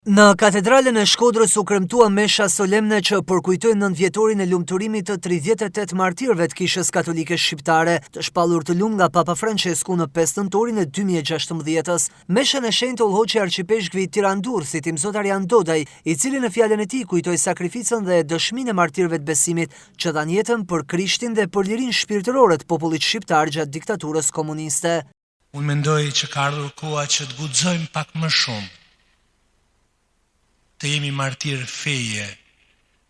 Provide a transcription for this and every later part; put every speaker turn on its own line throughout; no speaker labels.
Në katedralen e Shkodrës u kremtua mesha solemne që përkujtoi 9-vjetorin e lumturimit të 38 martirëve të Kishës Katolike Shqiptare, të shpallur të lumë nga Papa Francesku në 5 nëntorin e 2016. Meshën e shenjtë udhëhoqi arqipeshkvi Tirandurrësit Imzot Arjan Dodaj, i cili në fjalën e tij kujtoi sakrificën dhe dëshminë e martirëve të besimit që dhanë jetën për Krishtin dhe për lirinë shpirtërore të popullit shqiptar gjatë diktaturës komuniste.
Unë mendoj që ka ardhur koha që të guxojmë pak më shumë të jemi martirë feje,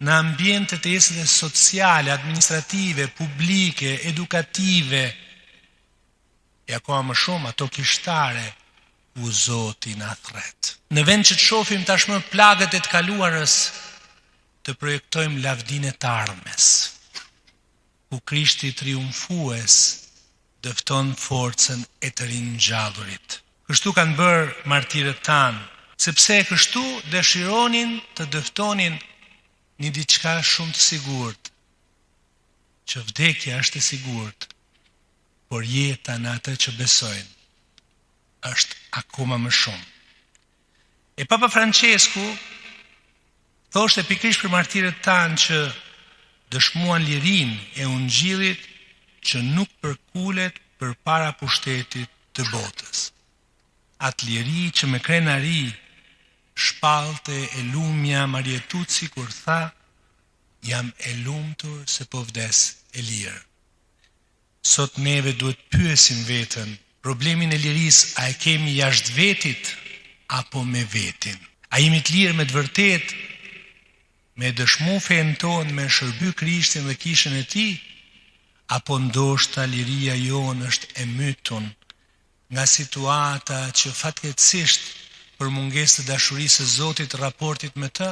në ambientet e jetës sociale, administrative, publike, edukative, e akoma më shumë ato kishtare, ku Zoti na thret. Në vend që të shohim tashmë plagët e të kaluarës, të projektojmë lavdinë e të ardhmes, ku Krishti triumfues dëfton forcën e të rinjallërit. Kështu kanë bërë martirët tanë, sepse kështu dëshironin të dëftonin një diçka shumë të sigurt, që vdekja është e sigurt, por jeta në atë që besojnë është akoma më shumë. E Papa Francesku thoshte pikërisht për martirët tanë që dëshmuan lirinë e ungjillit që nuk përkulet përpara pushtetit të botës. Atë liri që me krenari shpalte e lumja Marietuci kur tha, jam e lumtur se po vdes e lirë. Sot neve duhet pyesim veten, problemin e lirisë a e kemi jashtë vetit apo me vetin? A jemi të lirë me të vërtet, me dëshmu fen tonë, me shërby Krishtin dhe kishën e tij, apo ndoshta liria jonë është e mytur nga situata që fatkeqësisht për mungesë të dashurisë së Zotit, raportit me të,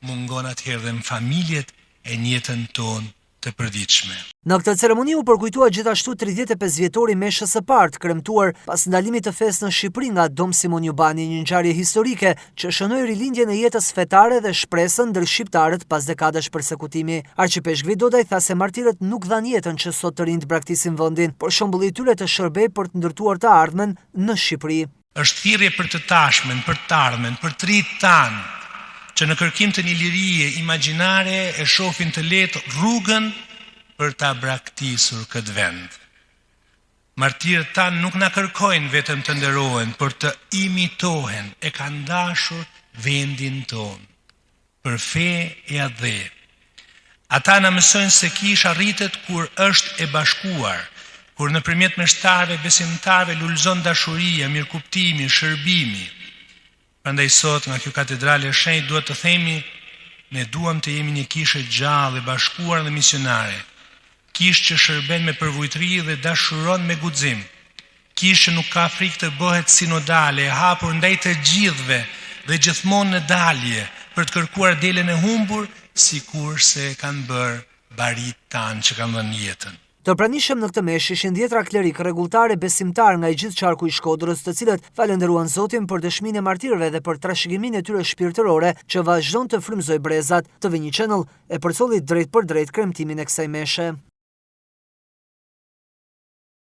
mungon atëherë dhe në familjet e në jetën tonë të përditshme.
Në këtë ceremoni u përkujtua gjithashtu 35 vjetori meshës së parë, kremtuar pas ndalimit të fesë në Shqipëri nga Dom Simon Jubani, një ngjarje historike që shënoi rilindjen e jetës fetare dhe shpresën ndër shqiptarët pas dekadash përsekutimi. Arqipeshkvi Dodaj tha se martirët nuk dhanë jetën që sot të rinjt braktisin vendin, por shembulli i tyre të shërbej për të ndërtuar të ardhmen në Shqipëri.
Është thirrje për të tashmen, për të ardhmen, për të rit tanë, që në kërkim të një lirie imagjinare e shohin të lehtë rrugën për ta braktisur këtë vend. Martirët tanë nuk na kërkojnë vetëm të nderohen, por të imitohen, e kanë dashur vendin tonë, për fe e adhe. Ata na mësojnë se kisha rritet kur është e bashkuar, kur nëpërmjet meshtarëve besimtarëve lulëzon dashuria, mirëkuptimi, shërbimi. Prandaj sot nga kjo katedrale e shenjtë duhet të themi, ne duam të jemi një kishë gjallë e bashkuar dhe misionare. Kishë që shërben me përvojtëri dhe dashuron me guxim. Kishë që nuk ka frikë të bëhet sinodale, e hapur ndaj të gjithëve dhe gjithmonë në dalje për të kërkuar delen e humbur, sikurse kanë bërë barit tanë që kanë dhënë jetën.
Të pranishëm në këtë meshë ishin 10 klerikë rregulltarë besimtar nga i gjithë qarku i Shkodrës, të cilët falenderuan Zotin për dëshminë e martirëve dhe për trashëgiminë e tyre shpirtërore që vazhdon të frymëzojë brezat. TV Channel e përcolli drejt për drejt kremtimin e kësaj meshe.